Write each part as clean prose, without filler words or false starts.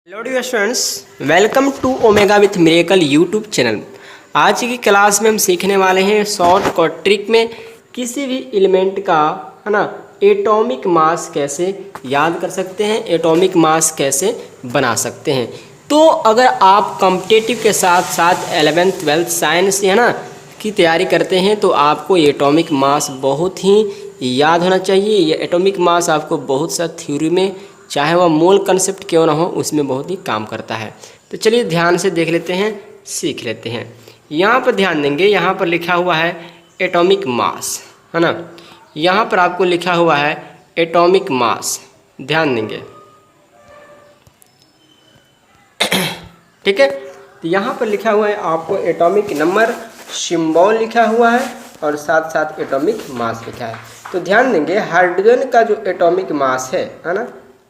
Hello dear students, welcome to Omega with miracle YouTube channel. आज की class में हम सीखने वाले हैं शॉर्ट कट ट्रिक में किसी भी एलिमेंट का है ना एटॉमिक मास कैसे याद कर सकते हैं, एटॉमिक मास कैसे बना सकते हैं। तो अगर आप कॉम्पिटिटिव के साथ साथ 11th 12th साइंस है ना की तैयारी करते हैं तो आपको एटॉमिक मास बहुत ही याद होना चाहिए। ये एटॉमिक मास आपको बहुत सा थ्योरी में, चाहे वह मोल कंसेप्ट क्यों ना हो, उसमें बहुत ही काम करता है। तो चलिए ध्यान से देख लेते हैं, सीख लेते हैं। यहाँ पर ध्यान देंगे, यहाँ पर लिखा हुआ है एटॉमिक मास, है ना। यहाँ पर आपको लिखा हुआ है एटॉमिक मास, ध्यान देंगे, ठीक है। तो यहाँ पर लिखा हुआ है आपको एटॉमिक नंबर सिंबल लिखा हुआ है और साथ साथ एटॉमिक मास लिखा है। तो ध्यान देंगे, हाइड्रोजन का जो एटॉमिक मास है ना,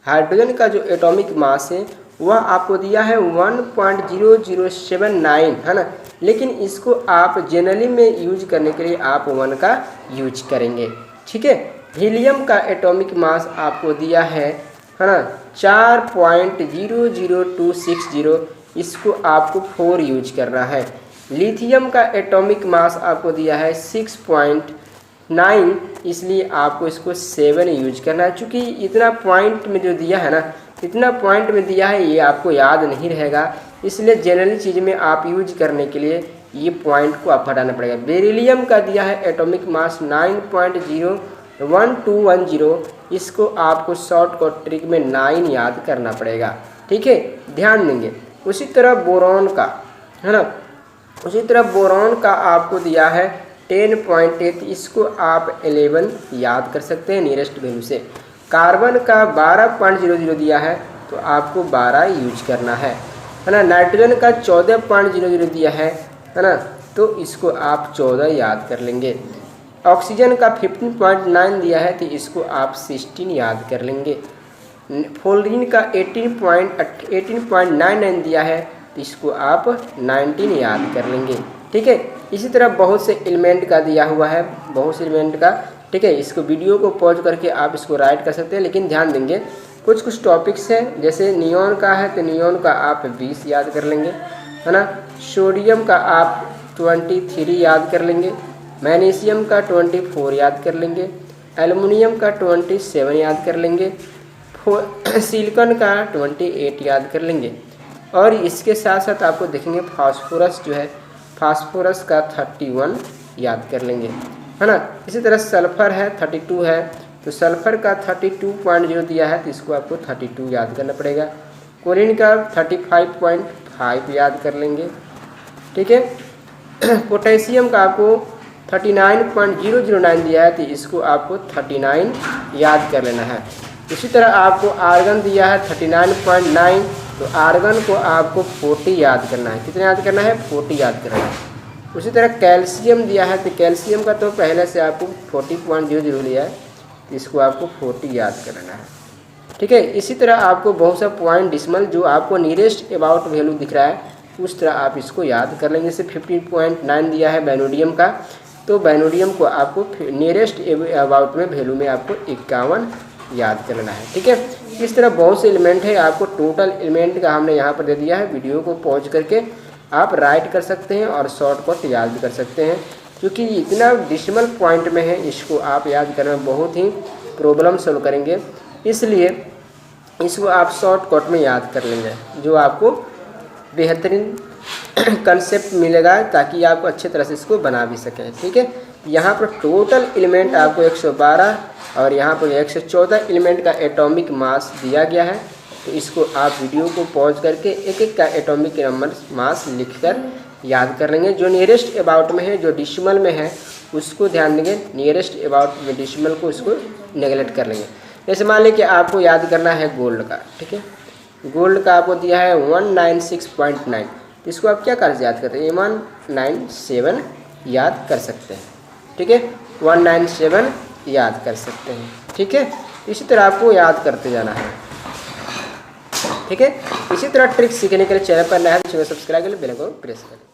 हाइड्रोजन का जो एटॉमिक मास है वह आपको दिया है 1.0079, है ना। लेकिन इसको आप जनरली में यूज करने के लिए आप 1 का यूज करेंगे, ठीक है। हीलियम का एटॉमिक मास आपको दिया है ना 4.00260, इसको आपको 4 यूज करना है। लिथियम का एटॉमिक मास आपको दिया है 6.9, इसलिए आपको इसको 7 यूज करना है। चूँकि इतना पॉइंट में जो दिया है ना, इतना पॉइंट में दिया है, ये आपको याद नहीं रहेगा, इसलिए जनरली चीज़ में आप यूज करने के लिए ये पॉइंट को आप हटाना पड़ेगा। बेरिलियम का दिया है एटॉमिक मास 9.01210, इसको आपको शॉर्टकट ट्रिक में 9 याद करना पड़ेगा, ठीक है, ध्यान देंगे। उसी तरह बोरॉन का, है ना, उसी तरह बोरॉन का आपको दिया है 10.8, इसको आप 11 याद कर सकते हैं नियरेस्ट वैल्यू से। कार्बन का 12.00 दिया है तो आपको 12 यूज करना है ना। नाइट्रोजन का 14.00 दिया है ना, तो इसको आप 14 याद कर लेंगे। ऑक्सीजन का 15.9 दिया है तो इसको आप 16 याद कर लेंगे। फ्लोरीन का 18.99 दिया है तो इसको आप 19 याद कर लेंगे, ठीक है। इसी तरह बहुत से एलिमेंट का दिया हुआ है, बहुत से एलिमेंट का, ठीक है। इसको वीडियो को पॉज करके आप इसको राइट कर सकते हैं, लेकिन ध्यान देंगे कुछ टॉपिक्स हैं, जैसे नियॉन का है तो नियॉन का आप 20 याद कर लेंगे, है ना। सोडियम का आप 23 याद कर लेंगे। मैग्नीशियम का 24 याद कर लेंगे। एल्युमिनियम का 27 याद कर लेंगे। सिलिकॉन का 28 याद कर लेंगे। और इसके साथ साथ आपको देखेंगे फास्फोरस जो है, फास्फोरस का 31 याद कर लेंगे, है ना। इसी तरह सल्फर है 32 है, तो सल्फर का 32.0 दिया है तो इसको आपको 32 याद करना पड़ेगा। क्लोरीन का 35.5 याद कर लेंगे, ठीक है। पोटेशियम का आपको 39.009 दिया है तो इसको आपको 39 याद कर लेना है। इसी तरह आपको आर्गन दिया है 39.9, तो आर्गन को आपको 40 याद करना है। कितना याद करना है? 40 याद करना है। उसी तरह कैल्शियम दिया है तो कैल्शियम का तो पहले से आपको 40.00 लिया है, तो इसको आपको 40 याद करना है, ठीक है। इसी तरह आपको बहुत सा पॉइंट डिसिमल जो आपको नियरेस्ट अबाउट वैल्यू दिख रहा है, उस तरह आप इसको याद कर लेंगे। जैसे 15.9 दिया है बैनोडियम का, तो बैनोडियम को आपको नियरेस्ट अबाउट में वैल्यू में आपको 51 याद करना है, ठीक है। इस तरह बहुत से एलिमेंट है, आपको टोटल एलिमेंट का हमने यहाँ पर दे दिया है। वीडियो को पॉज करके आप राइट कर सकते हैं और शॉर्टकट याद भी कर सकते हैं, क्योंकि इतना डिसिमल पॉइंट में है, इसको आप याद करने में बहुत ही प्रॉब्लम सॉल्व करेंगे, इसलिए इसको आप शॉर्टकट में याद कर लेंगे, जो आपको बेहतरीन कंसेप्ट मिलेगा, ताकि आप अच्छे तरह से इसको बना भी सकें, ठीक है। यहाँ पर टोटल एलिमेंट आपको 112 और यहाँ पर 114 एलिमेंट का एटॉमिक मास दिया गया है। तो इसको आप वीडियो को पॉज करके एक एक का एटॉमिक नंबर मास लिखकर याद कर लेंगे। जो नियरेस्ट अबाउट में है, जो डिसिमल में है, उसको ध्यान देंगे। नियरेस्ट अबाउट में डिसिमल को उसको नेगलेक्ट कर लेंगे। जैसे मान लें कि आपको याद करना है गोल्ड का, ठीक है। गोल्ड का आपको दिया है 196.9, तो इसको आप क्या कर याद करते हैं? 197 याद कर सकते हैं, ठीक है। 197 याद कर सकते हैं, ठीक है। इसी तरह आपको याद करते जाना है, ठीक है। इसी तरह ट्रिक सीखने के लिए चैनल पर नया है तो सब्सक्राइब कर बेल आइकन प्रेस करें।